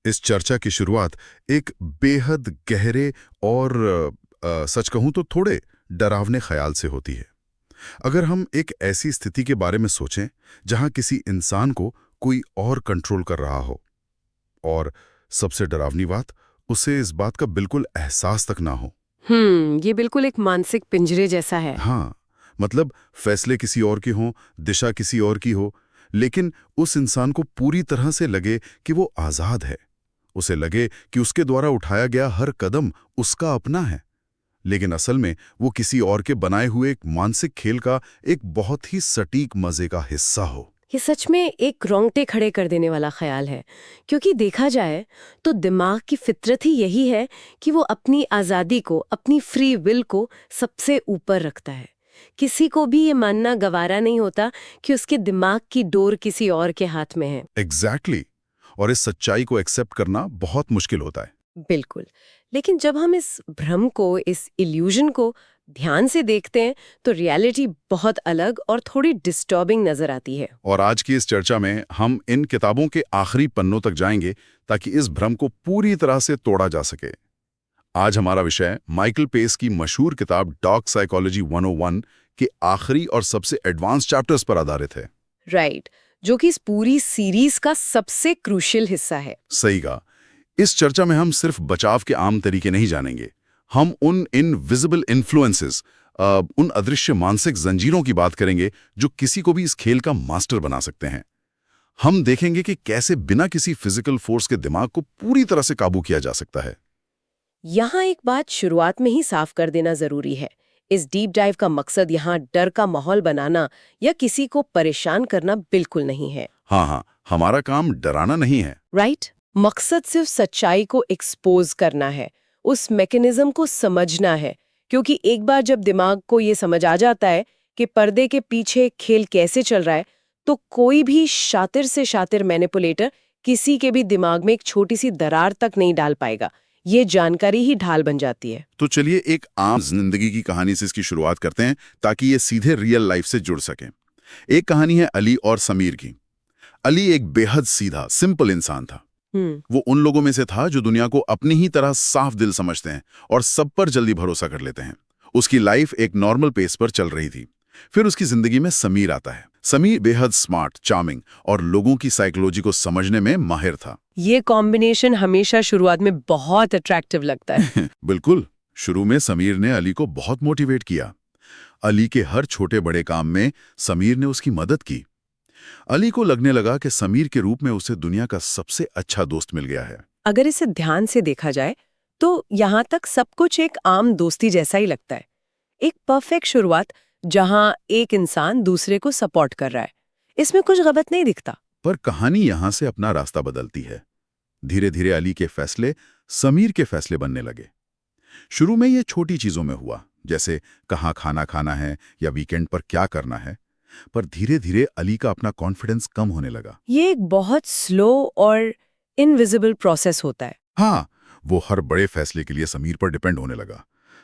इस चर्चा की शुरुआत एक बेहद गहरे और सच कहूं तो थोड़े डरावने ख्याल से होती है। अगर हम एक ऐसी स्थिति के बारे में सोचें जहां किसी इंसान को कोई और कंट्रोल कर रहा हो, और सबसे डरावनी बात, उसे इस बात का बिल्कुल एहसास तक ना हो। ये बिल्कुल एक मानसिक पिंजरे जैसा है। हाँ, मतलब फैसले किसी और के हों, दिशा किसी और की हो, लेकिन उस इंसान को पूरी तरह से लगे कि वो आज़ाद है। उसे लगे कि उसके द्वारा उठाया गया हर कदम उसका अपना है, लेकिन असल में वो किसी और के बनाए हुए एक मानसिक खेल का एक बहुत ही सटीक मजे का हिस्सा हो। ये सच में एक रोंगटे खड़े कर देने वाला ख्याल है, क्योंकि देखा जाए तो दिमाग की फितरत ही यही है कि वो अपनी आज़ादी को, अपनी फ्री विल को सबसे ऊपर रखता है। किसी को भी ये मानना गवारा नहीं होता कि उसके दिमाग की डोर किसी और के हाथ में है। एग्जैक्टली और इस सच्चाई को एक्सेप्ट करना बहुत मुश्किल होता है। बिल्कुल। लेकिन जब हम इस भ्रम को, इस इल्यूजन को ध्यान से देखते हैं तो रियलिटी बहुत अलग और थोड़ी डिस्टर्बिंग नजर आती है। और आज की इस चर्चा में हम इन किताबों के आखिरी पन्नों तक जाएंगे ताकि इस भ्रम को पूरी तरह से तोड़ा जा सके। आज हमारा विषय माइकल पेस की मशहूर किताब डॉग साइकोलॉजी 101 के आखिरी और सबसे एडवांस चैप्टर्स पर आधारित है। राइट, जो कि इस पूरी सीरीज का सबसे क्रूशियल हिस्सा है। सही कहा। इस चर्चा में हम सिर्फ बचाव के आम तरीके नहीं जानेंगे, हम उन इनविजिबल इन्फ्लुएंसेस, उन अदृश्य मानसिक जंजीरों की बात करेंगे जो किसी को भी इस खेल का मास्टर बना सकते हैं। हम देखेंगे कि कैसे बिना किसी फिजिकल फोर्स के दिमाग को पूरी तरह से काबू किया जा सकता है। यहाँ एक बात शुरुआत में ही साफ कर देना जरूरी है। इस डीप डाइव का मकसद यहाँ डर का माहौल बनाना या किसी को परेशान करना बिल्कुल नहीं है। हाँ हाँ, हमारा काम डराना नहीं है। राइट, मकसद सिर्फ सच्चाई को एक्सपोज करना है, उस मैकेनिज्म को समझना है। क्योंकि एक बार जब दिमाग को ये समझ आ जाता है कि पर्दे के पीछे खेल कैसे चल रहा है, तो कोई भी शातिर से शातिर मैनिपुलेटर किसी के भी दिमाग में एक छोटी सी दरार तक नहीं डाल पाएगा। ये जानकारी ही ढाल बन जाती है। तो चलिए एक आम जिंदगी की कहानी से इसकी शुरुआत करते हैं ताकि ये सीधे रियल लाइफ से जुड़ सके। एक कहानी है अली और समीर की। अली एक बेहद सीधा, सिंपल इंसान था। वो उन लोगों में से था जो दुनिया को अपनी ही तरह साफ दिल समझते हैं और सब पर जल्दी भरोसा कर लेते हैं। उसकी लाइफ एक नॉर्मल पेस पर चल रही थी। फिर उसकी जिंदगी में समीर आता है। समीर बेहद स्मार्ट, चार्मिंग और लोगों की साइकोलॉजी को समझने में माहिर था। ये कॉम्बिनेशन हमेशा शुरुआत में बहुत अट्रैक्टिव लगता है। बिल्कुल। शुरू में समीर ने अली को बहुत मोटिवेट किया। अली के हर छोटे बड़े काम में समीर ने उसकी मदद की। अली को लगने लगा कि समीर के रूप में उसे दुनिया का सबसे अच्छा दोस्त मिल गया है। अगर इसे ध्यान से देखा जाए तो यहाँ तक सब कुछ एक आम दोस्ती जैसा ही लगता है। एक परफेक्ट शुरुआत जहाँ एक इंसान दूसरे को सपोर्ट कर रहा है, इसमें कुछ गलत नहीं दिखता। पर कहानी यहां से अपना रास्ता बदलती है। धीरे धीरे अली के फैसले समीर के फैसले बनने लगे। शुरू में ये छोटी चीजों में हुआ, जैसे कहाँ खाना खाना है या वीकेंड पर क्या करना है। पर धीरे धीरे अली का अपना कॉन्फिडेंस कम होने लगा। ये एक बहुत स्लो और इनविजिबल प्रोसेस होता है। हाँ, वो हर बड़े फैसले के लिए समीर पर डिपेंड होने लगा।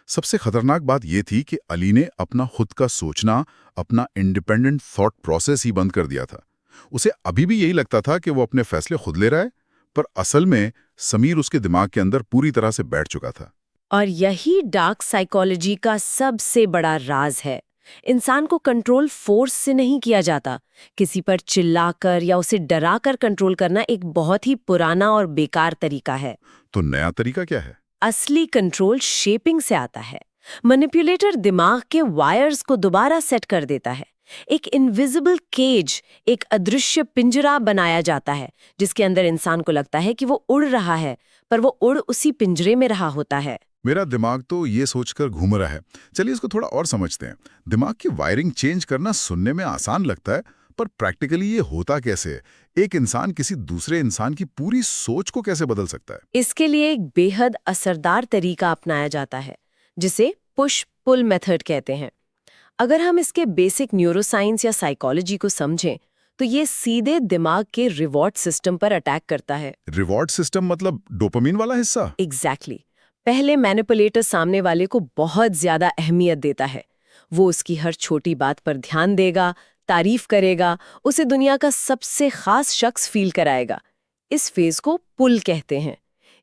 सबसे खतरनाक बात यह थी कि अली ने अपना खुद का सोचना, अपना इंडिपेंडेंट थॉट प्रोसेस ही बंद कर दिया था। उसे अभी भी यही लगता था कि वो अपने फैसले खुद ले रहा है, पर असल में समीर उसके दिमाग के अंदर पूरी तरह से बैठ चुका था। और यही डार्क साइकोलॉजी का सबसे बड़ा राज है। इंसान को कंट्रोल फोर्स से नहीं किया जाता। किसी पर चिल्लाकर या उसे डराकर कंट्रोल करना एक बहुत ही पुराना और बेकार तरीका है। तो नया तरीका क्या है? असली कंट्रोल शेपिंग से आता है। मैनिपुलेटर दिमाग के वायर्स को दोबारा सेट कर देता है। एक इनविजिबल केज, एक अदृश्य पिंजरा बनाया जाता है जिसके अंदर इंसान को लगता है कि वो उड़ रहा है, पर वो उड़ उसी पिंजरे में रहा होता है। मेरा दिमाग तो ये सोचकर घूम रहा है। चलिए इसको थोड़ा और समझते हैं। दिमाग की वायरिंग चेंज करना सुनने में आसान लगता है, पर प्रैक्टिकली ये होता कैसे है? एक इंसान किसी दूसरे इंसान की पूरी सोच को कैसे बदल सकता है? इसके लिए एक बेहद असरदार तरीका अपनाया जाता है जिसे पुश पुल मेथड कहते हैं। अगर हम इसके बेसिक न्यूरोसाइंस या साइकोलॉजी को समझें तो ये सीधे दिमाग के रिवॉर्ड सिस्टम पर अटैक करता है। रिवॉर्ड सिस्टम मतलब डोपामिन वाला हिस्सा? एग्जैक्टली। पहले मैनिपुलेटर सामने वाले को बहुत ज्यादा अहमियत देता है। वो उसकी हर छोटी बात पर ध्यान देगा, तारीफ करेगा, उसे दुनिया का सबसे खास शख्स फील कराएगा। इस फेज को पुल कहते हैं।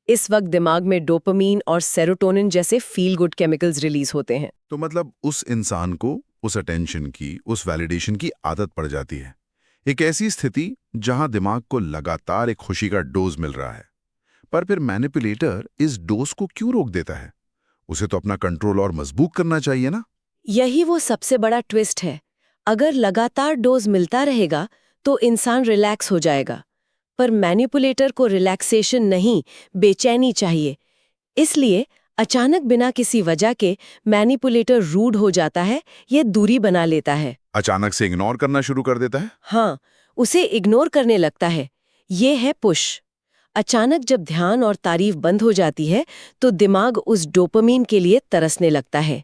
इस वक्त दिमाग में डोपामीन और सेरोटोनिन जैसे फील गुड केमिकल्स रिलीज होते हैं। तो मतलब उस इंसान को उस अटेंशन की, उस वैलिडेशन की आदत पड़ जाती है। एक ऐसी स्थिति जहां दिमाग को लगातार एक खुशी का डोज मिल रहा है। पर फिर मैनिपुलेटर इस डोज को क्यों रोक देता है? उसे तो अपना कंट्रोल और मजबूत करना चाहिए ना। यही वो सबसे बड़ा ट्विस्ट है। अगर लगातार डोज मिलता रहेगा तो इंसान रिलैक्स हो जाएगा, पर मैनिपुलेटर को रिलैक्सेशन नहीं, बेचैनी चाहिए। इसलिए अचानक बिना किसी वजह के मैनिपुलेटर रूड हो जाता है, ये दूरी बना लेता है। अचानक से इग्नोर करना शुरू कर देता है। हाँ, उसे इग्नोर करने लगता है। ये है पुश। अचानक जब ध्यान और तारीफ बंद हो जाती है तो दिमाग उस डोपामीन के लिए तरसने लगता है।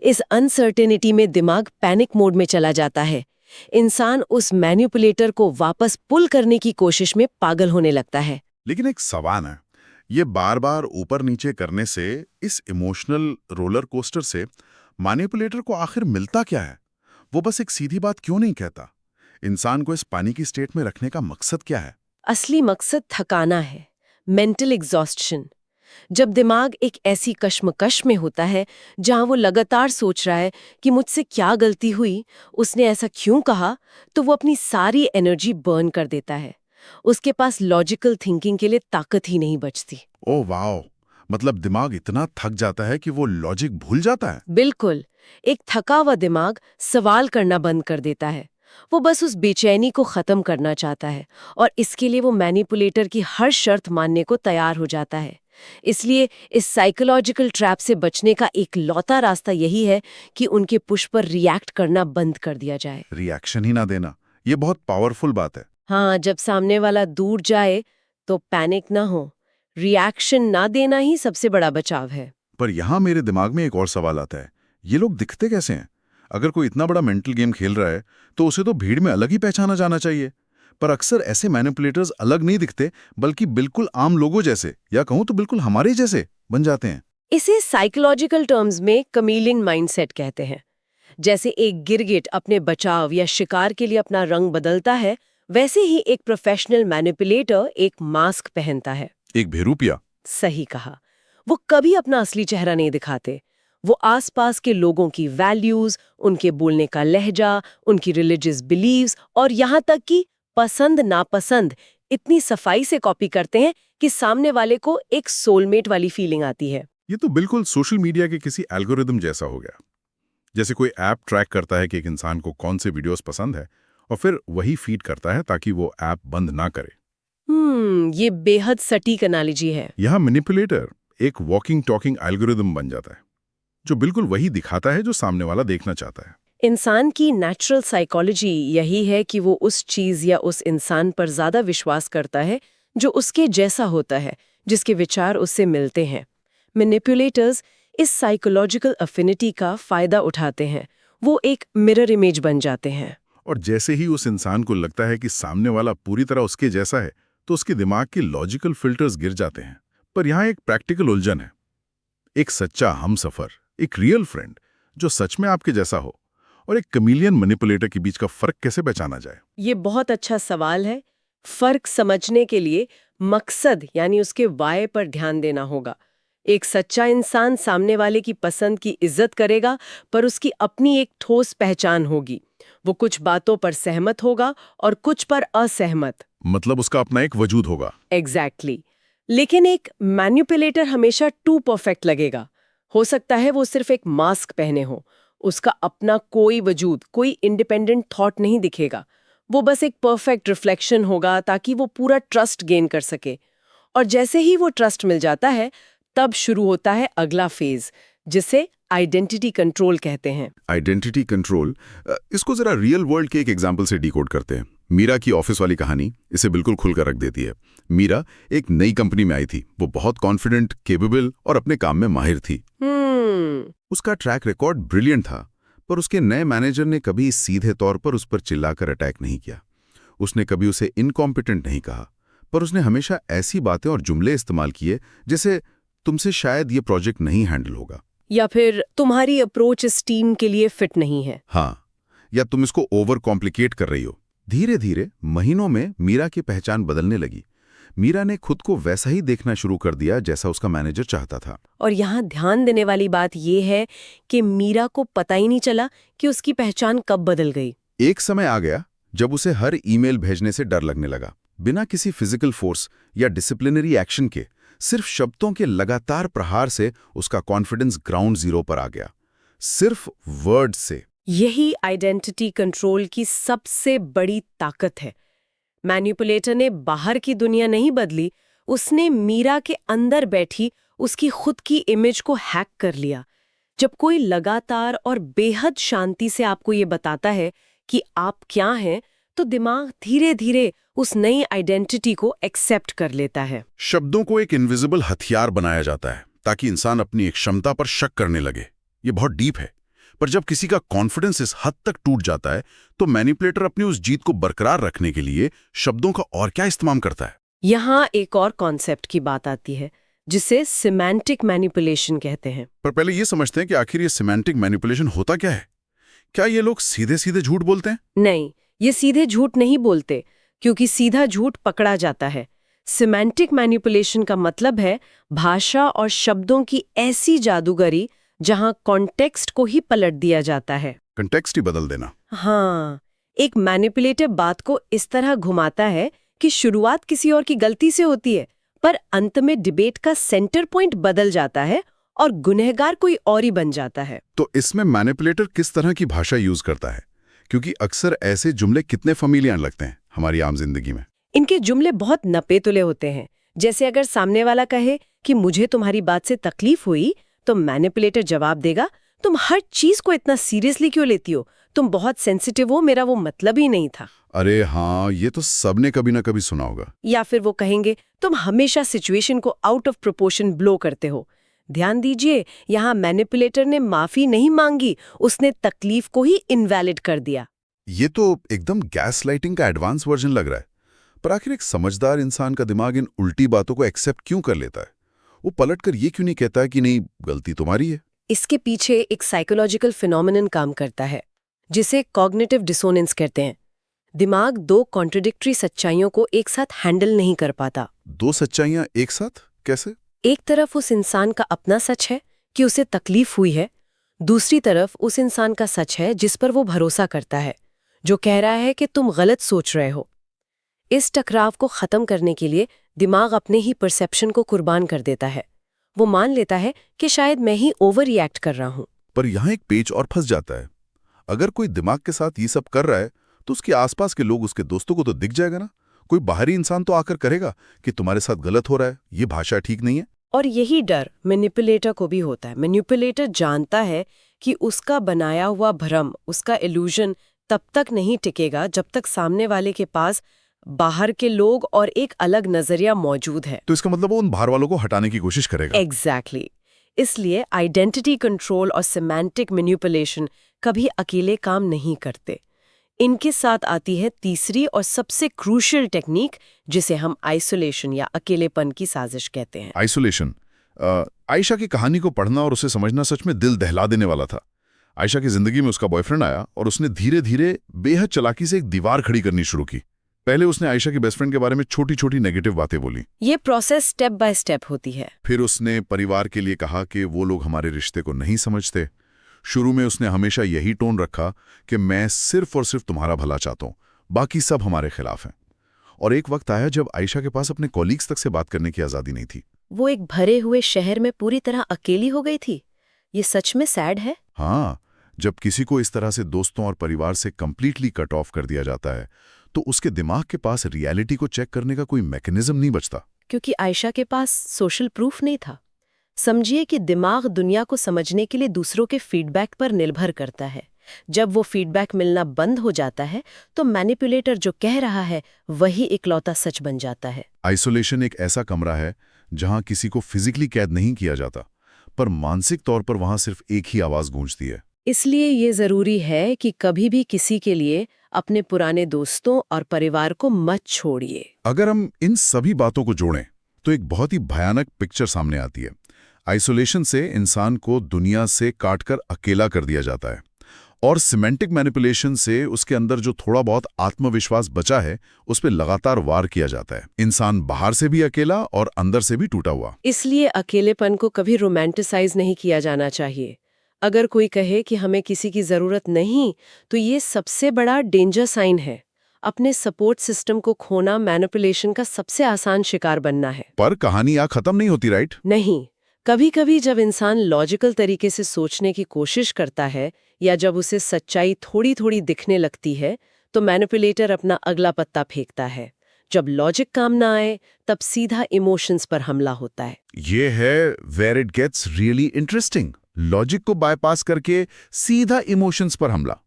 इस अनसर्टेनिटी में दिमाग पैनिक मोड में चला जाता है। इंसान उस मैनिपुलेटर को वापस पुल करने की कोशिश में पागल होने लगता है। लेकिन एक सवाल है, ये बार बार ऊपर नीचे करने से, इस इमोशनल रोलर कोस्टर से मैनिपुलेटर को आखिर मिलता क्या है? वो बस एक सीधी बात क्यों नहीं कहता? इंसान को इस पानी की स्टेट में रखने का मकसद क्या है? असली मकसद थकाना है, मेंटल एग्जॉस्शन। जब दिमाग एक ऐसी कश्मकश में होता है जहां वो लगातार सोच रहा है कि मुझसे क्या गलती हुई, उसने ऐसा क्यों कहा, तो वो अपनी सारी एनर्जी बर्न कर देता है। उसके पास लॉजिकल थिंकिंग के लिए ताकत ही नहीं बचती। ओह वाओ, मतलब दिमाग इतना थक जाता है कि वो लॉजिक भूल जाता है। बिल्कुल, एक थका हुआ दिमाग सवाल करना बंद कर देता है। वो बस उस बेचैनी को खत्म करना चाहता है और इसके लिए वो मैनिपुलेटर की हर शर्त मानने को तैयार हो जाता है। इसलिए इस साइकोलॉजिकल ट्रैप से बचने का एक लौता रास्ता यही है कि उनके पुश पर रिएक्ट करना बंद कर दिया जाए। रिएक्शन ही ना देना, ये बहुत पावरफुल बात है। हाँ, जब सामने वाला दूर जाए तो पैनिक ना हो। रिएक्शन ना देना ही सबसे बड़ा बचाव है। पर यहाँ मेरे दिमाग में एक और सवाल आता है, ये लोग दिखते कैसे हैं? अगर कोई इतना बड़ा मेंटल गेम खेल रहा है तो उसे तो भीड़ में अलग ही पहचाना जाना चाहिए। पर अक्सर ऐसे मैनिपुलेटर्स अलग नहीं दिखते, बल्कि बिल्कुल आम लोगों जैसे, या कहूं तो बिल्कुल हमारे जैसे बन जाते हैं। इसे साइकोलॉजिकल टर्म्स में कमीलियन माइंडसेट कहते हैं। जैसे एक गिरगिट अपने बचाव या शिकार के लिए अपना रंग बदलता है, वैसे ही एक प्रोफेशनल मैनिपुलेटर एक मास्क पहनता है। एक भेरूपिया। सही कहा। वो कभी अपना असली चेहरा नहीं दिखाते। वो आसपास के लोगों की वैल्यूज, उनके बोलने का लहजा, उनकी रिलीजियस बिलीव्स और यहाँ तक कि पसंद नापसंद इतनी सफाई से कॉपी करते हैं कि सामने वाले को एक सोलमेट वाली फीलिंग आती है। ये तो बिल्कुल सोशल मीडिया के किसी एल्गोरिदम जैसा हो गया। जैसे कोई ऐप ट्रैक करता है कि एक इंसान को कौन से वीडियोस पसंद है और फिर वही फीड करता है ताकि वो ऐप बंद ना करे। ये बेहद सटीक एनालॉजी है। यहाँ मैनिपुलेटर एक वॉकिंग टॉकिंग एल्गोरिदम बन जाता है, जो बिल्कुल वही दिखाता है जो सामने वाला देखना चाहता है। इंसान की नेचुरल साइकोलॉजी यही है कि वो उस चीज या उस इंसान पर ज्यादा विश्वास करता है जो उसके जैसा होता है, जिसके विचार उससे मिलते हैं। मैनिपुलेटर्स इस साइकोलॉजिकल अफिनिटी का फायदा उठाते हैं। वो एक मिरर इमेज बन जाते हैं। और जैसे ही उस इंसान को लगता है कि सामने वाला पूरी तरह उसके जैसा है, तो उसके दिमाग के लॉजिकल फिल्टर्स गिर जाते हैं। पर यहाँ एक प्रैक्टिकल उलझन है। एक सच्चा हमसफर, एक रियल फ्रेंड जो सच में आपके जैसा हो, और एक कमीलियन मैनिपुलेटर के बीच का फर्क कैसे पहचाना जाए? ये बहुत अच्छा सवाल है। फर्क समझने के लिए मकसद यानी उसके वाय पर ध्यान देना होगा। एक सच्चा इंसान सामने वाले की पसंद की इज्जत करेगा, पर उसकी अपनी एक ठोस पहचान होगी। वो कुछ बातों पर सहमत होगा और कुछ पर असहमत। मतलब उसका अपना एक वजूद होगा। एग्जैक्टली। लेकिन एक मैनिपुलेटर हमेशा टू परफेक्ट लगेगा। हो सकता है वो सिर्फ एक मास्क पहने हो, उसका अपना कोई वजूद, कोई इंडिपेंडेंट थॉट नहीं दिखेगा। वो बस एक परफेक्ट रिफ्लेक्शन होगा ताकि वो पूरा ट्रस्ट गेन कर सके। और जैसे ही वो ट्रस्ट मिल जाता है, तब शुरू होता है अगला फेज, जिसे आइडेंटिटी कंट्रोल कहते हैं। आइडेंटिटी कंट्रोल, इसको जरा रियल वर्ल्ड के एक एग्जाम्पल से डिकोड करते हैं। मीरा की ऑफिस वाली कहानी इसे बिल्कुल खुलकर रख देती है। मीरा एक नई कंपनी में आई थी। वो बहुत कॉन्फिडेंट, केपेबल और अपने काम में माहिर थी। उसका ट्रैक रिकॉर्ड ब्रिलियंट था, पर उसके नए मैनेजर ने कभी सीधे तौर पर उस पर चिल्लाकर अटैक नहीं किया। उसने कभी उसे इनकॉम्पिटेंट नहीं कहा, पर उसने हमेशा ऐसी बातें और जुमले इस्तेमाल किए जैसे तुमसे शायद ये प्रोजेक्ट नहीं हैंडल होगा, या फिर तुम्हारी अप्रोच इस टीम के लिए फिट नहीं है। हाँ, या तुम इसको ओवर कॉम्प्लिकेट कर रही हो। धीरे धीरे महीनों में मीरा की पहचान बदलने लगी। मीरा ने खुद को वैसा ही देखना शुरू कर दिया जैसा उसका मैनेजर चाहता था। और यहाँ ध्यान देने वाली बात यह है कि मीरा को पता ही नहीं चला कि उसकी पहचान कब बदल गई। एक समय आ गया जब उसे हर ईमेल भेजने से डर लगने लगा। बिना किसी फिजिकल फोर्स या डिसिप्लिनरी एक्शन के, सिर्फ शब्दों के लगातार प्रहार से उसका कॉन्फिडेंस ग्राउंड जीरो पर आ गया। सिर्फ वर्ड से। यही आइडेंटिटी कंट्रोल की सबसे बड़ी ताकत है। मैनिपुलेटर ने बाहर की दुनिया नहीं बदली, उसने मीरा के अंदर बैठी उसकी खुद की इमेज को हैक कर लिया। जब कोई लगातार और बेहद शांति से आपको ये बताता है कि आप क्या हैं, तो दिमाग धीरे धीरे उस नई आइडेंटिटी को एक्सेप्ट कर लेता है। शब्दों को एक इनविजिबल हथियार बनाया जाता है ताकि इंसान अपनी एक क्षमता पर शक करने लगे। ये बहुत डीप है, पर जब किसी का कॉन्फिडेंस इस हद तक टूट जाता है तो मैनिपुलेटर अपनी उस जीत को बरकरार रखने के लिए शब्दों का और क्या इस्तेमाल करता है। यहाँ एक और कॉन्सेप्ट की बात आती है जिसे सिमेंटिक मैनिपुलेशन कहते हैं। पर पहले ये समझते हैं कि आखिर ये सिमेंटिक मैनिपुलेशन होता क्या है। क्या ये लोग सीधे सीधे झूठ बोलते हैं? नहीं, ये सीधे झूठ नहीं बोलते, क्योंकि सीधा झूठ पकड़ा जाता है। सिमेंटिक मैनिपुलेशन का मतलब है भाषा और शब्दों की ऐसी जादूगरी जहां कॉन्टेक्स्ट को ही पलट दिया जाता है। कंटेक्स्ट ही बदल देना। हाँ, एक मैनिपुलेटर बात को इस तरह घुमाता है कि शुरुआत किसी और की गलती से होती है, पर अंत में डिबेट का सेंटर पॉइंट बदल जाता है और गुनहगार कोई और ही बन जाता है। तो इसमें मैनिपुलेटर किस तरह की भाषा यूज करता है? क्योंकि अक्सर ऐसे जुमले कितने फैमिलियर लगते हैं हमारी आम जिंदगी में। इनके जुमले बहुत नपे-तुले होते हैं। जैसे अगर सामने वाला कहे कि मुझे तुम्हारी बात से तकलीफ हुई, तो मैनिपुलेटर जवाब देगा, तुम हर चीज को इतना सीरियसली क्यों लेती हो? तुम बहुत सेंसिटिव हो, मेरा वो मतलब ही नहीं था। अरे हाँ, ये तो सबने कभी ना कभी सुना होगा। या फिर वो कहेंगे, तुम हमेशा सिचुएशन को आउट ऑफ प्रोपोर्शन ब्लो करते हो। ध्यान दीजिए, यहाँ मैनिपुलेटर ने माफी नहीं मांगी, उसने तकलीफ को ही इनवैलिड कर दिया। ये तो एकदम गैसलाइटिंग का एडवांस वर्जन लग रहा है। पर आखिर एक समझदार इंसान का दिमाग इन उल्टी बातों को एक्सेप्ट क्यों कर लेता है? वो पलटकर ये क्यों नहीं कहता है कि नहीं, गलती तुम्हारी है? इसके पीछे एक साइकोलॉजिकल फिनोमेनन काम करता है, जिसे कॉग्निटिव डिसोनेंस कहते हैं। दिमाग दो कॉन्ट्रडिक्टरी सच्चाइयों को एक साथ हैंडल नहीं कर पाता। दो सच्चाइयां एक साथ कैसे? एक तरफ उस इंसान का अपना सच है कि उसे तकलीफ हुई है, दूसरी तरफ उस इंसान का सच है जिस पर वो भरोसा करता है, जो कह रहा है कि तुम गलत सोच रहे हो। इस टकराव को खत्म करने के लिए दिमाग अपने ही परसेप्शन को कुर्बान कर देता है। वो मान लेता है कि शायद मैं ही ओवर रिएक्ट कर रहा हूं। पर यहाँ एक पेच और फंस जाता है। अगर कोई दिमाग के साथ ये सब कर रहा है तो उसके आसपास के लोग, उसके दोस्तों को तो दिख जाएगा ना। कोई बाहरी इंसान तो आकर कहेगा कि तुम्हारे साथ गलत हो रहा है, ये भाषा ठीक नहीं है। और यही डर मैनिपुलेटर को भी होता है। मैनिपुलेटर जानता है कि उसका बनाया हुआ भ्रम, उसका इल्यूजन तब तक नहीं टिकेगा जब तक सामने वाले के पास बाहर के लोग और एक अलग नजरिया मौजूद है। तो इसका मतलब वो उन बाहर वालों को हटाने की कोशिश करेगा। एग्जैक्टली। इसलिए आइडेंटिटी कंट्रोल और सिमेंटिक मैनिपुलेशन कभी अकेले काम नहीं करते। इनके साथ आती है तीसरी और सबसे क्रूशियल टेक्निक, जिसे हम आइसोलेशन या अकेलेपन की साजिश कहते हैं। आइसोलेशन। आयशा की कहानी को पढ़ना और उसे समझना सच में दिल दहला देने वाला था। आयशा की जिंदगी में उसका बॉयफ्रेंड आया और उसने धीरे धीरे बेहद चालाकी से एक दीवार खड़ी करनी शुरू की। पहले उसने आयशा की बेस्ट फ्रेंड के बारे में छोटी छोटी नेगेटिव बातें बोली। ये प्रोसेस स्टेप बाय स्टेप होती है। फिर उसने परिवार के लिए कहा कि वो लोग हमारे रिश्ते को नहीं समझते। शुरू में उसने हमेशा यही टोन रखा कि मैं सिर्फ और सिर्फ तुम्हारा भला चाहता हूँ, बाकी सब हमारे खिलाफ हैं। और एक वक्त आया जब आयशा के पास अपने कॉलीग्स तक से बात करने की आज़ादी नहीं थी। वो एक भरे हुए शहर में पूरी तरह अकेली हो गई थी। ये सच में सैड है। हाँ, जब किसी को इस तरह से दोस्तों और परिवार से कंप्लीटली कट ऑफ कर दिया जाता है तो उसके दिमाग के पास रियलिटी को चेक करने का कोई मैकेनिज्म नहीं बचता। क्योंकि आयशा के पास सोशल प्रूफ नहीं था। समझिए कि दिमाग दुनिया को समझने के लिए दूसरों के फीडबैक पर निर्भर करता है। जब वो फीडबैक मिलना बंद हो जाता है तो मैनिपुलेटर जो कह रहा है वही इकलौता सच बन जाता है। आइसोलेशन एक ऐसा कमरा है जहां किसी को फिजिकली कैद नहीं किया जाता, पर मानसिक तौर पर वहां सिर्फ एक ही आवाज गूंजती है। इसलिए ये जरूरी है कि कभी भी किसी के लिए अपने पुराने दोस्तों और परिवार को मत छोड़िए। अगर हम इन सभी बातों को जोड़ें तो एक बहुत ही भयानक पिक्चर सामने आती है। आइसोलेशन से इंसान को दुनिया से काटकर अकेला कर दिया जाता है और सिमेंटिक मैनिपुलेशन से उसके अंदर जो थोड़ा बहुत आत्मविश्वास बचा है उस पर लगातार वार किया जाता है। इंसान बाहर से भी अकेला और अंदर से भी टूटा हुआ। इसलिए अकेलेपन को कभी रोमांटिसाइज नहीं किया जाना चाहिए। अगर कोई कहे कि हमें किसी की जरूरत नहीं, तो ये सबसे बड़ा डेंजर साइन है। अपने सपोर्ट सिस्टम को खोना मैनिपुलेशन का सबसे आसान शिकार बनना है। पर कहानी यहाँ खत्म नहीं होती, राइट? नहीं, कभी कभी जब इंसान लॉजिकल तरीके से सोचने की कोशिश करता है या जब उसे सच्चाई थोड़ी थोड़ी दिखने लगती है, तो मैनिपुलेटर अपना अगला पत्ता फेंकता है। जब लॉजिक काम ना आए, तब सीधा इमोशंस पर हमला होता है। ये है where it gets really interesting. Logic को बायपास करके सीधा इमोशंस पर हमला,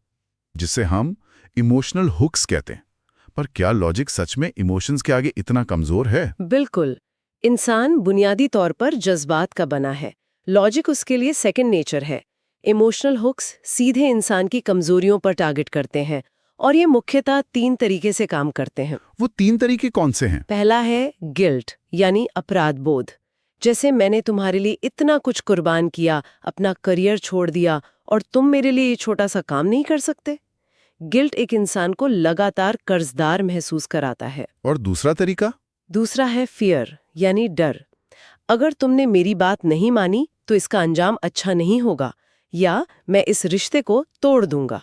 जिसे हम इमोशनल हुक्स कहते हैं। पर क्या लॉजिक सच में इमोशंस के आगे इतना कमजोर है? बिल्कुल। इंसान बुनियादी तौर पर जज्बात का बना है। लॉजिक उसके लिए सेकंड नेचर है। इमोशनल हुक्स सीधे इंसान की कमजोरियों पर टारगेट करते हैं, और ये मुख्यतः 3 तरीके से काम करते हैं। वो 3 तरीके कौन से हैं? पहला है गिल्ट, यानी अपराध बोध। जैसे मैंने तुम्हारे लिए इतना कुछ कुर्बान किया, अपना करियर छोड़ दिया, और तुम मेरे लिए ये छोटा सा काम नहीं कर सकते। गिल्ट एक इंसान को लगातार कर्जदार महसूस कराता है। और दूसरा तरीका? दूसरा है फियर, यानी डर। अगर तुमने मेरी बात नहीं मानी तो इसका अंजाम अच्छा नहीं होगा, या मैं इस रिश्ते को तोड़ दूंगा।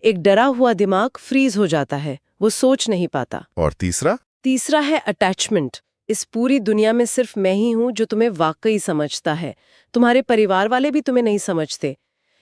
एक डरा हुआ दिमाग फ्रीज हो जाता है, वो सोच नहीं पाता। और तीसरा? तीसरा है अटैचमेंट। इस पूरी दुनिया में सिर्फ मैं ही हूं जो तुम्हें वाकई समझता है। तुम्हारे परिवार वाले भी तुम्हें नहीं समझते।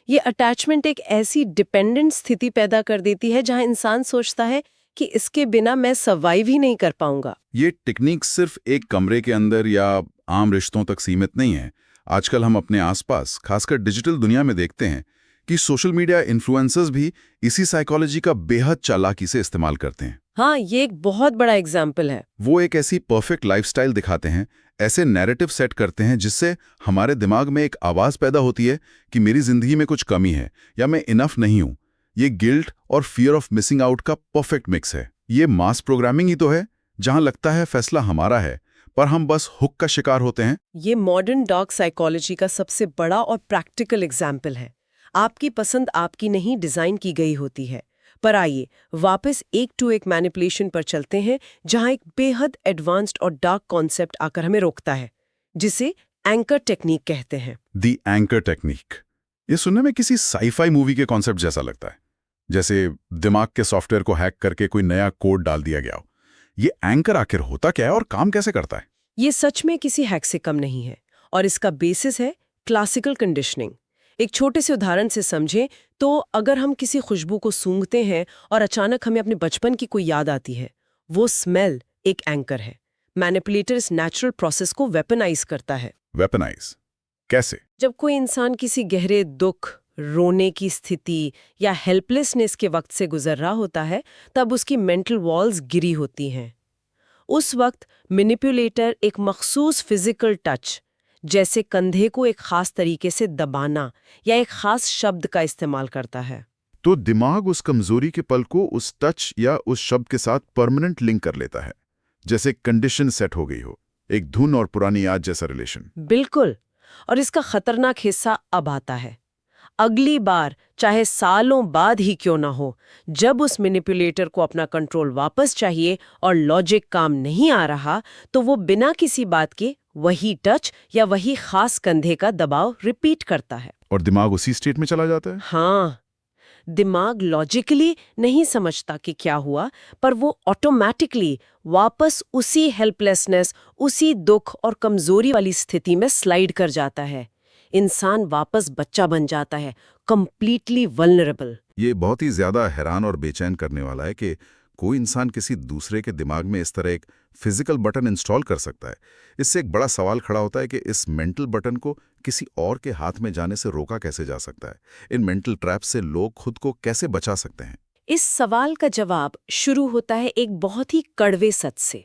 ये अटैचमेंट एक ऐसी डिपेंडेंट स्थिति पैदा कर देती है जहां इंसान सोचता है कि इसके बिना मैं सर्वाइव ही नहीं कर पाऊंगा। ये टेक्निक सिर्फ एक कमरे के अंदर या आम रिश्तों तक सीमित नहीं है। आजकल हम अपने आसपास, खासकर डिजिटल दुनिया में देखते हैं कि सोशल मीडिया इन्फ्लुएंसर्स भी इसी साइकोलॉजी का बेहद चालाकी से इस्तेमाल करते हैं। हाँ, ये एक बहुत बड़ा एग्जाम्पल है। वो एक ऐसी परफेक्ट लाइफस्टाइल दिखाते हैं, ऐसे नैरेटिव सेट करते हैं जिससे हमारे दिमाग में एक आवाज पैदा होती है कि मेरी जिंदगी में कुछ कमी है या मैं इनफ नहीं हूं। ये गिल्ट और फियर ऑफ मिसिंग आउट का परफेक्ट मिक्स है। ये मास प्रोग्रामिंग ही तो है, जहां लगता है फैसला हमारा है, पर हम बस हुक का शिकार होते हैं। ये मॉडर्न डॉग साइकोलॉजी का सबसे बड़ा और प्रैक्टिकल एग्जाम्पल है। आपकी पसंद आपकी नहीं डिजाइन की गई होती है। पर आइए वापस एक टू एक मैनिपुलेशन पर चलते हैं, जहां एक बेहद एडवांस्ड और डार्क कॉन्सेप्ट आकर हमें रोकता है, जिसे एंकर टेक्निक कहते हैं। The anchor technique. ये सुनने में किसी साईफाई मूवी के कॉन्सेप्ट जैसा लगता है, जैसे दिमाग के सॉफ्टवेयर को हैक करके कोई नया कोड डाल दिया गया हो। ये एंकर आखिर होता क्या है और काम कैसे करता है? ये सच में किसी हैक से कम नहीं है, और इसका बेसिस है क्लासिकल कंडीशनिंग। एक छोटे से उदाहरण से समझें तो अगर हम किसी खुशबू को सूंघते हैं और अचानक हमें अपने बचपन की कोई याद आती है, वो स्मेल एक एंकर है। मैनिपुलेटर इस नेचुरल प्रोसेस को वेपनाइज करता है। वेपनाइज कैसे? जब कोई इंसान किसी गहरे दुख, रोने की स्थिति या हेल्पलेसनेस के वक्त से गुजर रहा होता है, तब उसकी मेंटल वॉल्स गिरी होती हैं। उस वक्त मैनिपुलेटर एक मखसूस फिजिकल टच, जैसे कंधे को एक खास तरीके से दबाना या एक खास शब्द का इस्तेमाल करता है। तो दिमाग उस कमजोरी के पल को उस टच या उस शब्द के साथ परमानेंट लिंक कर लेता है, जैसे कंडीशन सेट हो गई हो, एक धुन और पुरानी याद जैसा रिलेशन। बिल्कुल। और इसका खतरनाक हिस्सा अब आता है। अगली बार, चाहे सालों बाद ही क्यों ना हो, जब उस मैनिपुलेटर को अपना कंट्रोल वापस चाहिए और लॉजिक काम नहीं आ रहा, तो वो बिना किसी बात के वही टच या वही खास कंधे का दबाव रिपीट करता है। और दिमाग उसी स्टेट में चला जाता है। हाँ, दिमाग लॉजिकली नहीं समझता कि क्या हुआ, पर वो ऑटोमेटिकली वापस उसी हेल्पलेसनेस, उसी दुख और कमजोरी वाली स्थिति में स्लाइड कर जाता है। इंसान वापस बच्चा बन जाता है, कंप्लीटली वल्नरेबल। ये बहुत ही ज्यादा हैरान और बेचैन करने वाला है कि कोई इंसान किसी दूसरे के दिमाग में इस तरह एक फिजिकल बटन इंस्टॉल कर सकता है। इससे एक बड़ा सवाल खड़ा होता है कि इस मेंटल बटन को किसी और के हाथ में जाने से रोका कैसे जा सकता है? इन मेंटल ट्रैप से लोग खुद को कैसे बचा सकते हैं? इस सवाल का जवाब शुरू होता है एक बहुत ही कड़वे सच से।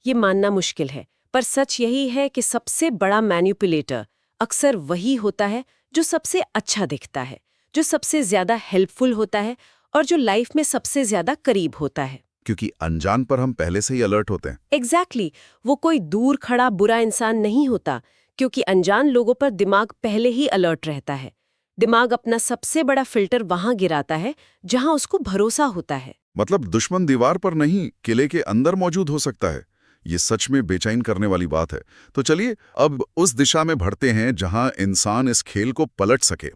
ये मानना मुश्किल है, पर सच यही है कि सबसे बड़ा मैनिपुलेटर अक्सर वही होता है जो सबसे अच्छा दिखता है, जो सबसे ज्यादा हेल्पफुल होता है और जो लाइफ में सबसे ज्यादा करीब होता है। क्योंकि अनजान पर हम पहले से ही अलर्ट होते हैं। एग्जैक्टली। वो कोई दूर खड़ा बुरा इंसान नहीं होता, क्योंकि अनजान लोगों पर दिमाग पहले ही अलर्ट रहता है। दिमाग अपना सबसे बड़ा फिल्टर वहां गिराता है जहां उसको भरोसा होता है। मतलब दुश्मन दीवार पर नहीं, किले के अंदर मौजूद हो सकता है। ये सच में बेचैन करने वाली बात है। तो चलिए अब उस दिशा में बढ़ते हैं जहां इंसान इस खेल को पलट सके।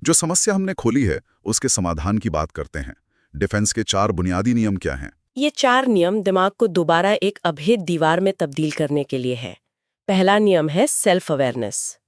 जो समस्या हमने खोली है उसके समाधान की बात करते हैं। डिफेंस के 4 बुनियादी नियम क्या हैं? ये 4 नियम दिमाग को दोबारा एक अभेद दीवार में तब्दील करने के लिए है। पहला नियम है सेल्फ अवेयरनेस।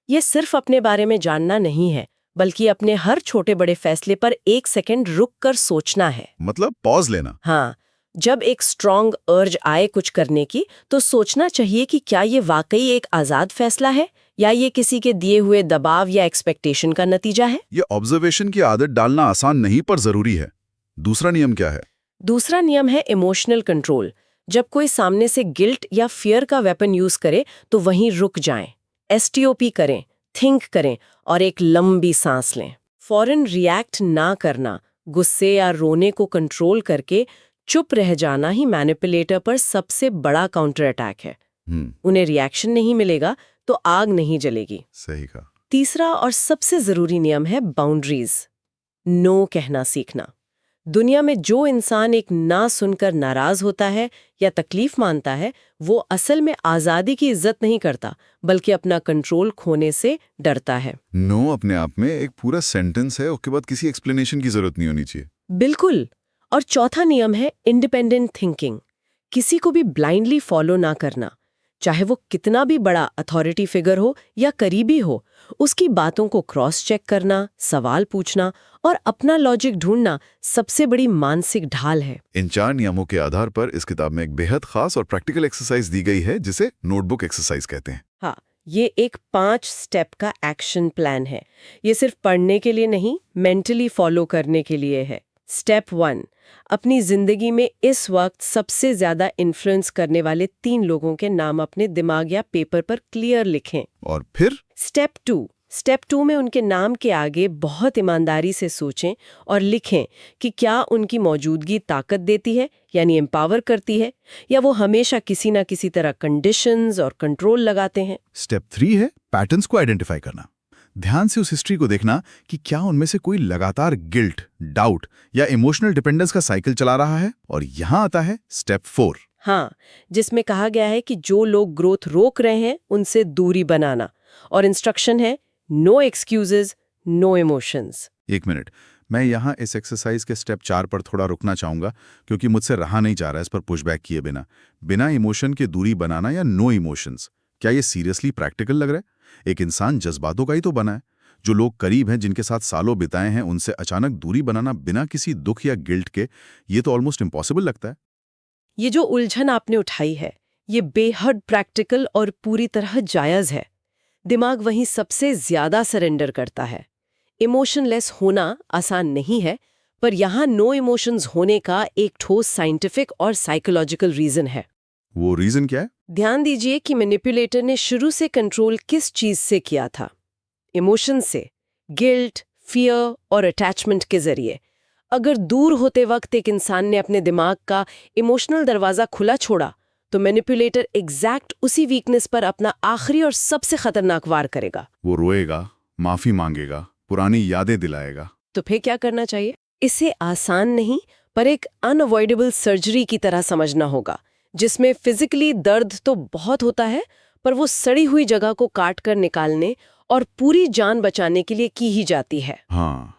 ये सिर्फ अपने बारे में जानना नहीं है, बल्कि अपने हर छोटे बड़े फैसले पर 1 सेकंड रुक कर सोचना है। मतलब पॉज लेना। हाँ, जब एक स्ट्रॉन्ग अर्ज आए कुछ करने की, तो सोचना चाहिए कि क्या ये वाकई एक आजाद फैसला है या ये किसी के दिए हुए दबाव या एक्सपेक्टेशन का नतीजा है। ये ऑब्जर्वेशन की आदत डालना आसान नहीं पर जरूरी है। दूसरा नियम क्या है? दूसरा नियम है इमोशनल कंट्रोल। जब कोई सामने से गिल्ट या फियर का वेपन यूज करे तो वहीं रुक जाएं, एसटीओपी करें, थिंक करें और एक लंबी सांस लें। फौरन रिएक्ट ना करना, गुस्से या रोने को कंट्रोल करके चुप रह जाना ही मैनिपुलेटर पर सबसे बड़ा काउंटर अटैक है। उन्हें रिएक्शन नहीं मिलेगा तो आग नहीं जलेगी। सही कहा। तीसरा और सबसे जरूरी नियम है बाउंड्रीज। नो कहना सीखना। दुनिया में जो इंसान एक ना सुनकर नाराज होता है या तकलीफ मानता है, वो असल में आजादी की इज्जत नहीं करता, बल्कि अपना कंट्रोल खोने से डरता है। नो अपने आप में एक पूरा सेंटेंस है, उसके बाद किसी एक्सप्लेनेशन की जरूरत नहीं होनी चाहिए। बिल्कुल। और चौथा नियम है इंडिपेंडेंट थिंकिंग। किसी को भी ब्लाइंडली फॉलो ना करना, चाहे वो कितना भी बड़ा अथॉरिटी फिगर हो या करीबी हो। उसकी बातों को क्रॉस चेक करना, सवाल पूछना और अपना लॉजिक ढूंढना सबसे बड़ी मानसिक ढाल है। इन 4 नियमों के आधार पर इस किताब में एक बेहद खास और प्रैक्टिकल एक्सरसाइज दी गई है जिसे नोटबुक एक्सरसाइज कहते हैं। हाँ, ये एक 5 स्टेप का एक्शन प्लान है। ये सिर्फ पढ़ने के लिए नहीं, मेंटली फॉलो करने के लिए है। स्टेप 1, अपनी जिंदगी में इस वक्त सबसे ज्यादा इन्फ्लुएंस करने वाले 3 लोगों के नाम अपने दिमाग या पेपर पर क्लियर लिखें। और फिर स्टेप 2 में उनके नाम के आगे बहुत ईमानदारी से सोचें और लिखें कि क्या उनकी मौजूदगी ताकत देती है, यानी एम्पावर करती है, या वो हमेशा किसी ना किसी तरह कंडीशंस और कंट्रोल लगाते हैं। स्टेप 3 है पैटर्न्स को आइडेंटिफाई करना। ध्यान से उस हिस्ट्री को देखना कि क्या उनमें से कोई लगातार गिल्ट, डाउट या इमोशनल डिपेंडेंस का साइकिल चला रहा है। और यहां आता है स्टेप 4। हाँ, जिसमें कहा गया है कि जो लोग ग्रोथ रोक रहे हैं उनसे दूरी बनाना। और इंस्ट्रक्शन है no excuses, no emotions. 1 minute, मैं यहाँ इस एक्सरसाइज के स्टेप 4 पर थोड़ा रुकना चाहूंगा, क्योंकि मुझसे रहा नहीं जा रहा है इस पर पुशबैक किए बिना इमोशन के दूरी बनाना या नो इमोशंस। क्या ये सीरियसली प्रैक्टिकल लग रहा है? एक इंसान जज्बातों का ही तो बना है। जो लोग करीब हैं, जिनके साथ सालों बिताए हैं, उनसे अचानक दूरी बनाना बिना किसी दुख या गिल्ट के, ये तो ऑलमोस्ट इम्पॉसिबल लगता है। ये जो उलझन आपने उठाई है, ये बेहद प्रैक्टिकल और पूरी तरह जायज है। दिमाग वहीं सबसे ज्यादा सरेंडर करता है। इमोशनलेस होना आसान नहीं है, पर यहाँ नो इमोशंस होने का एक ठोस साइंटिफिक और साइकोलॉजिकल रीजन है। वो रीजन क्या है? ध्यान दीजिए कि मैनिपुलेटर ने शुरू से कंट्रोल किस चीज से किया था? इमोशन से, गिल्ट, फियर और अटैचमेंट के जरिए। अगर दूर होते वक्त एक इंसान ने अपने दिमाग का इमोशनल दरवाजा खुला छोड़ा, तो मैनिपुलेटर एग्जैक्ट उसी वीकनेस पर अपना आखिरी और सबसे खतरनाक वार करेगा। वो रोएगा, माफी मांगेगा, पुरानी यादें दिलाएगा। तो फिर क्या करना चाहिए? इसे आसान नहीं, पर एक अनअवॉइडेबल सर्जरी की तरह समझना होगा, जिसमें फिजिकली दर्द तो बहुत होता है, पर वो सड़ी हुई जगह को काट कर निकालने और पूरी जान बचाने के लिए की ही जाती है। हाँ,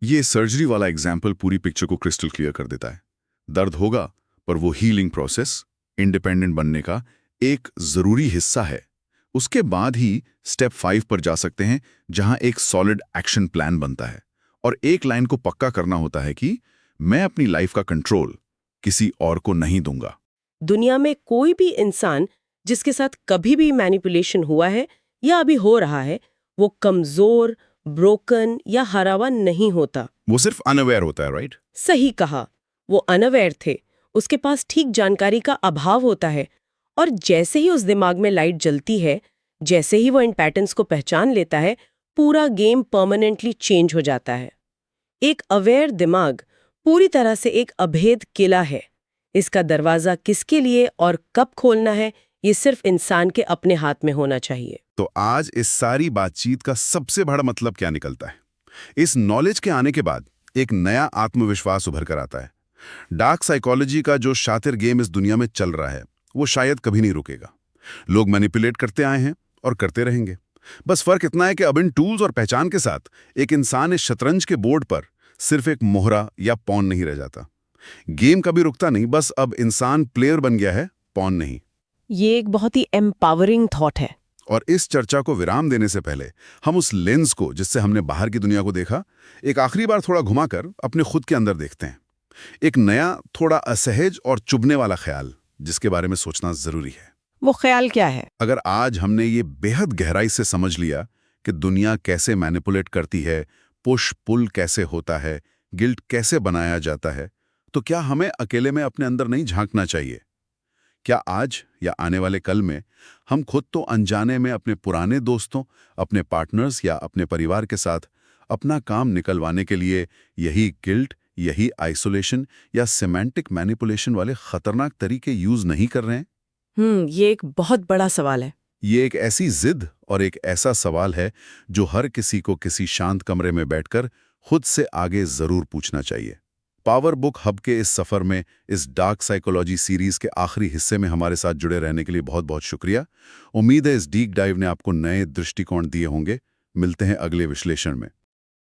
ये सर्जरी वाला एग्जाम्पल पूरी पिक्चर को क्रिस्टल क्लियर कर देता है। दर्द होगा, पर वो हीलिंग प्रोसेस, इंडिपेंडेंट बनने का एक जरूरी हिस्सा है। उसके बाद ही स्टेप 5 पर जा सकते हैं, जहां एक सॉलिड एक्शन प्लान बनता है और एक लाइन को पक्का करना होता है कि मैं अपनी लाइफ का कंट्रोल किसी और को नहीं दूंगा। दुनिया में कोई भी इंसान जिसके साथ कभी भी मैनिपुलेशन हुआ है या अभी हो रहा है, वो कमजोर, ब्रोकन या हारा हुआ नहीं होता। वो सिर्फ अनअवेयर होता है, राइट? सही कहा, वो अनअवेयर थे। उसके पास ठीक जानकारी का अभाव होता है, और जैसे ही उस दिमाग में लाइट जलती है, जैसे ही वो इन पैटर्न्स को पहचान लेता है, पूरा गेम परमानेंटली चेंज हो जाता है। एक अवेयर दिमाग पूरी तरह से एक अभेद किला है। इसका दरवाजा किसके लिए और कब खोलना है, ये सिर्फ इंसान के अपने हाथ में होना चाहिए। तो आज इस सारी बातचीत का सबसे बड़ा मतलब क्या निकलता है? इस नॉलेज के आने के बाद एक नया आत्मविश्वास उभर कर आता है। डार्क साइकोलॉजी का जो शातिर गेम इस दुनिया में चल रहा है वो शायद कभी नहीं रुकेगा। लोग मैनिपुलेट करते आए हैं और करते रहेंगे। बस फर्क इतना है कि अब इन टूल्स और पहचान के साथ एक इंसान इस शतरंज के बोर्ड पर सिर्फ एक मोहरा या पॉन नहीं रह जाता। गेम कभी रुकता नहीं, बस अब इंसान प्लेयर बन गया है, पॉन नहीं। ये एक बहुत ही एम्पावरिंग थॉट है। और इस चर्चा को विराम देने से पहले हम उस लेंस को जिससे हमने बाहर की दुनिया को देखा, एक आखिरी बार थोड़ा घुमाकर अपने खुद के अंदर देखते हैं। एक नया, थोड़ा असहज और चुभने वाला ख्याल जिसके बारे में सोचना जरूरी है। वो ख्याल क्या है? अगर आज हमने ये बेहद गहराई से समझ लिया कि दुनिया कैसे मैनिपुलेट करती है, पुश पुल कैसे होता है, गिल्ट कैसे बनाया जाता है, तो क्या हमें अकेले में अपने अंदर नहीं झांकना चाहिए? क्या आज या आने वाले कल में हम खुद तो अनजाने में अपने पुराने दोस्तों, अपने पार्टनर्स या अपने परिवार के साथ अपना काम निकलवाने के लिए यही गिल्ट, यही आइसोलेशन या सिमेंटिक मैनिपुलेशन वाले खतरनाक तरीके यूज नहीं कर रहे हैं? ये एक बहुत बड़ा सवाल है। ये एक ऐसी जिद और एक ऐसा सवाल है जो हर किसी को किसी शांत कमरे में बैठकर खुद से आगे जरूर पूछना चाहिए। पावर बुक हब के इस सफर में, इस डार्क साइकोलॉजी सीरीज के आखिरी हिस्से में हमारे साथ जुड़े रहने के लिए बहुत बहुत शुक्रिया। उम्मीद है इस डीप डाइव ने आपको नए दृष्टिकोण दिए होंगे। मिलते हैं अगले विश्लेषण में।